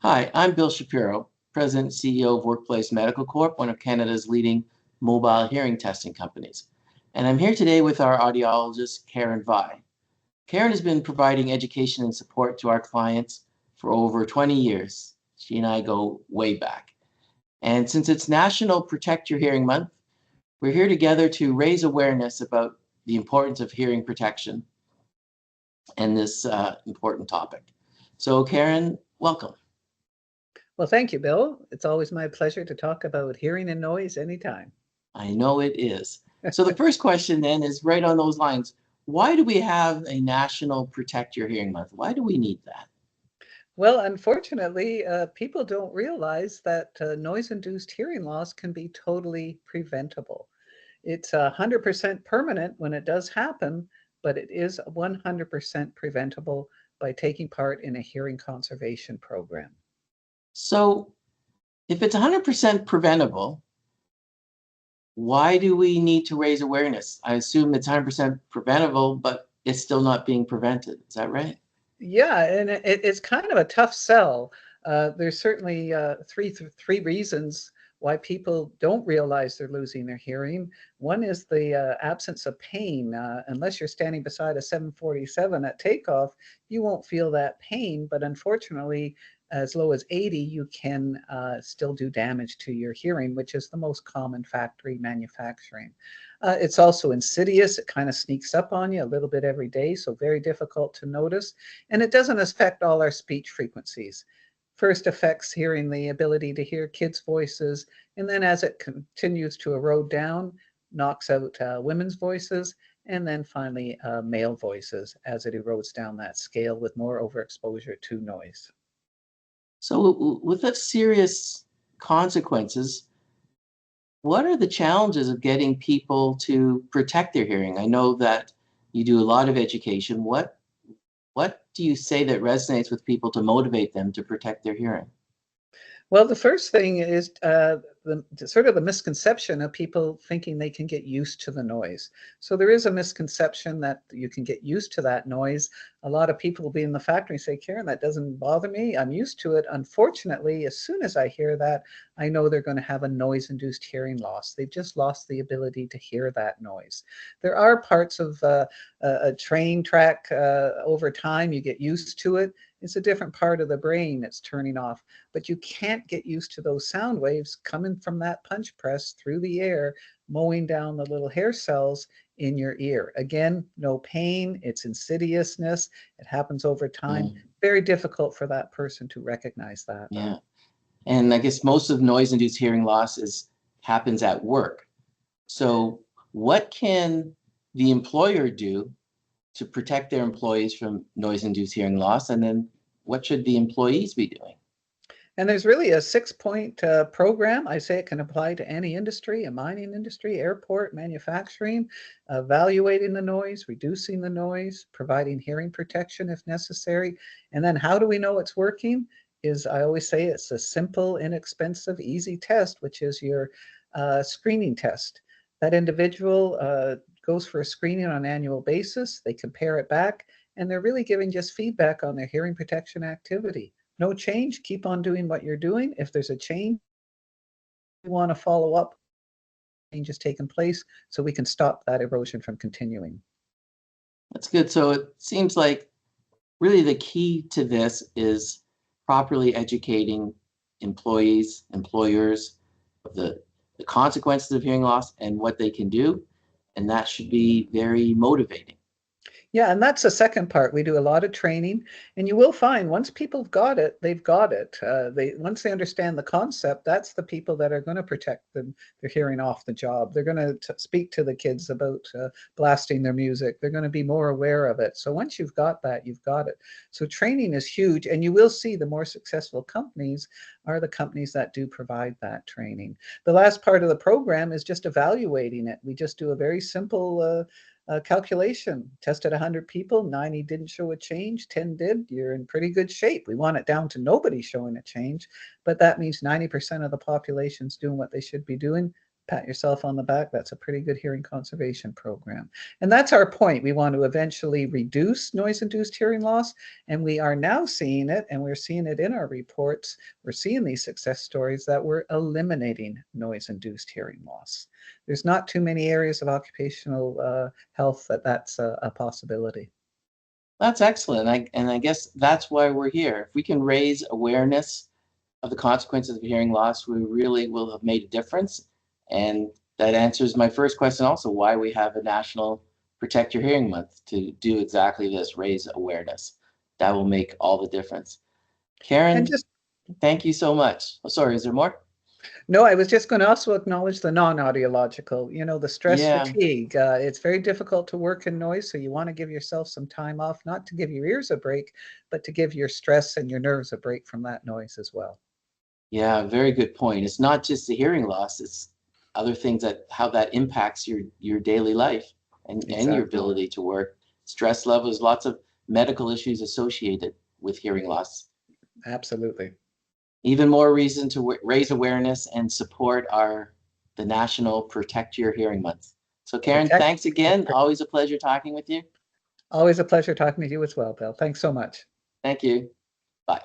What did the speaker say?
Hi, I'm Bill Shapiro, President and CEO of Workplace Medical Corp, one of Canada's leading mobile hearing testing companies. And I'm here today with our audiologist, Karen Vi. Karen has been providing education and support to our clients for over 20 years. She and I go way back. And since it's National Protect Your Hearing Month, we're here together to raise awareness about the importance of hearing protection and this important topic. So, Karen, welcome. Well, thank you, Bill. It's always my pleasure to talk about hearing and noise anytime. I know it is. So the first question then is right on those lines. Why do we have a National Protect Your Hearing Month? Why do we need that? Well, unfortunately, people don't realize that noise-induced hearing loss can be totally preventable. It's 100% permanent when it does happen, but it is 100% preventable by taking part in a hearing conservation program. So if it's 100% preventable, why do we need to raise awareness? I assume it's 100% preventable, but it's still not being prevented. Is that right? Yeah, and it's kind of a tough sell. There's certainly three reasons why people don't realize they're losing their hearing. One is the absence of pain. Unless you're standing beside a 747 at takeoff, you won't feel that pain. But unfortunately, as low as 80, you can still do damage to your hearing, which is the most common factory manufacturing. It's also insidious. It kind of sneaks up on you a little bit every day, so very difficult to notice. And it doesn't affect all our speech frequencies. First affects hearing the ability to hear kids' voices, and then as it continues to erode down, knocks out women's voices, and then finally male voices as it erodes down that scale with more overexposure to noise. So with the serious consequences, what are the challenges of getting people to protect their hearing? I know that you do a lot of education. What do you say that resonates with people to motivate them to protect their hearing? Well, the first thing is the sort of the misconception of people thinking they can get used to the noise. So there is a misconception that you can get used to that noise. A lot of people will be in the factory and say, Karen, that doesn't bother me. I'm used to it. Unfortunately, as soon as I hear that, I know they're going to have a noise-induced hearing loss. They've just lost the ability to hear that noise. There are parts of a train track over time, you get used to it. It's a different part of the brain that's turning off, but you can't get used to those sound waves coming from that punch press through the air, mowing down the little hair cells in your ear. Again, no pain, it's insidiousness, it happens over time. Mm, Very difficult for that person to recognize that. yeah. And I guess most of noise-induced hearing loss happens at work. So what can the employer do to protect their employees from noise-induced hearing loss? And then what should the employees be doing? And there's really a 6-point program. I say it can apply to any industry, a mining industry, airport, manufacturing, evaluating the noise, reducing the noise, providing hearing protection if necessary. And then how do we know it's working? Is I always say it's a simple, inexpensive, easy test, which is your screening test. That individual goes for a screening on an annual basis. They compare it back, and they're really giving just feedback on their hearing protection activity. No change, keep on doing what you're doing. If there's a change, we want to follow up, change has taken place so we can stop that erosion from continuing. That's good. So it seems like really the key to this is properly educating employees, employers of the consequences of hearing loss and what they can do. And that should be very motivating. Yeah, and that's the second part. We do a lot of training, and you will find once people have got it, they've got it. They once they understand the concept, that's the people that are going to protect them. They're hearing off the job. They're going to speak to the kids about blasting their music. They're going to be more aware of it. So once you've got that, you've got it. So training is huge, and you will see the more successful companies are the companies that do provide that training. The last part of the program is just evaluating it. We just do a very simple calculation. Tested 100 people, 90 didn't show a change, 10 did. You're in pretty good shape. We want it down to nobody showing a change, but that means 90% of the population's doing what they should be doing. pat yourself on the back. That's a pretty good hearing conservation program. And that's our point. We want to eventually reduce noise-induced hearing loss, and we are now seeing it, and we're seeing it in our reports. We're seeing these success stories that we're eliminating noise-induced hearing loss. There's not too many areas of occupational health that's a possibility. That's excellent. And I guess that's why we're here. If we can raise awareness of the consequences of hearing loss, we really will have made a difference. And that answers my first question also, why we have a National Protect Your Hearing Month, to do exactly this, raise awareness. That will make all the difference. And Karen, just thank you so much. Oh, sorry, is there more? No, I was just going to also acknowledge the non-audiological, the stress Yeah, fatigue. It's very difficult to work in noise, so you want to give yourself some time off, not to give your ears a break, but to give your stress and your nerves a break from that noise as well. yeah, very good point. It's not just the hearing loss, it's other things, that how that impacts your daily life and your Exactly. ability to work. Stress levels, lots of medical issues associated with hearing loss. Absolutely. Even more reason to raise awareness and support the National Protect Your Hearing Month. So Karen, Protect. thanks again. Always a pleasure talking with you. Always a pleasure talking to you as well, Bill. Thanks so much. Thank you. Bye.